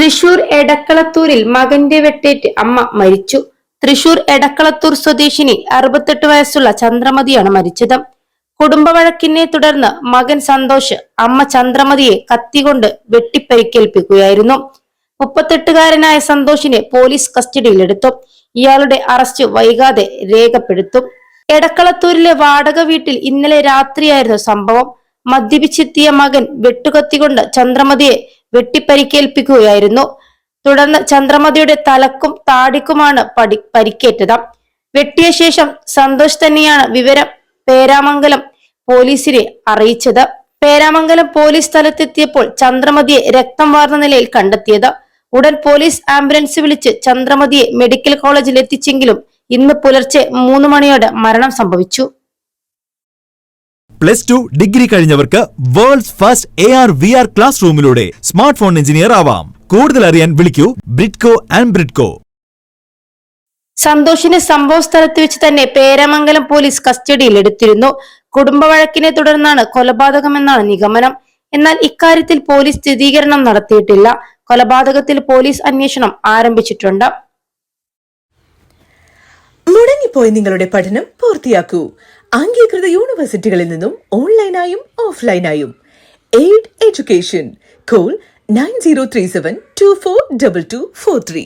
തൃശൂർ എടക്കളത്തൂരിൽ മകന്റെ വെട്ടേറ്റ് അമ്മ മരിച്ചു. തൃശൂർ എടക്കളത്തൂർ സ്വദേശിനി 68 വയസ്സുള്ള ചന്ദ്രമതിയാണ് മരിച്ചത്. കുടുംബ വഴക്കിനെ തുടർന്ന് മകൻ സന്തോഷ് അമ്മ ചന്ദ്രമതിയെ കത്തികൊണ്ട് വെട്ടിപ്പരിക്കേൽപ്പിക്കുകയായിരുന്നു. 38-കാരനായ സന്തോഷിനെ പോലീസ് കസ്റ്റഡിയിലെടുത്തു. ഇയാളുടെ അറസ്റ്റ് വൈകാതെ രേഖപ്പെടുത്തും. എടക്കളത്തൂരിലെ വാടക വീട്ടിൽ ഇന്നലെ രാത്രിയായിരുന്നു സംഭവം. മദ്യപിച്ചെത്തിയ മകൻ വെട്ടുകത്തികൊണ്ട് ചന്ദ്രമതിയെ വെട്ടിപ്പരിക്കേൽപ്പിക്കുകയായിരുന്നു. തുടർന്ന് ചന്ദ്രമതിയുടെ തലക്കും താടിക്കുമാണ് പരിക്കേറ്റത്. വെട്ടിയ ശേഷം സന്തോഷ് തന്നെയാണ് വിവരം പേരാമംഗലം പോലീസിനെ അറിയിച്ചത്. പേരാമംഗലം പോലീസ് സ്ഥലത്തെത്തിയപ്പോൾ ചന്ദ്രമതിയെ രക്തം വാർന്ന നിലയിൽ കണ്ടെത്തിയത്. ഉടൻ പോലീസ് ആംബുലൻസ് വിളിച്ച് ചന്ദ്രമതിയെ മെഡിക്കൽ കോളേജിൽ എത്തിച്ചെങ്കിലും ഇന്ന് പുലർച്ചെ 3 മണിയോടെ മരണം സംഭവിച്ചു. +2 ഡിഗ്രി കഴിഞ്ഞവർക്ക് വേൾഡ്സ് ഫസ്റ്റ് AR/VR ക്ലാസ് റൂമിലൂടെ സ്മാർട്ട് ഫോൺ എഞ്ചിനീയർ ആവാം. കൂടുതൽ അറിയാൻ വിളിക്കൂ ബ്രിഡ്കോ ആൻഡ് ബ്രിഡ്കോ. സന്തോഷിനെ സംഭവ സ്ഥലത്ത് വെച്ച് തന്നെ പേരാമംഗലം പോലീസ് കസ്റ്റഡിയിൽ എടുത്തിരുന്നു. കുടുംബ വഴക്കിനെ തുടർന്നാണ് കൊലപാതകമെന്നാണ് നിഗമനം. എന്നാൽ ഇക്കാര്യത്തിൽ പോലീസ് സ്ഥിരീകരണം നടത്തിയിട്ടില്ല. കൊലപാതകത്തിൽ പോലീസ് അന്വേഷണം ആരംഭിച്ചിട്ടുണ്ട്. മുടങ്ങിപ്പോയി നിങ്ങളുടെ പഠനം പൂർത്തിയാക്കൂ. അംഗീകൃത യൂണിവേഴ്സിറ്റികളിൽ നിന്നും ഓൺലൈനായും ഓഫ്ലൈനായും. Aid education. കോൾ 9037242243.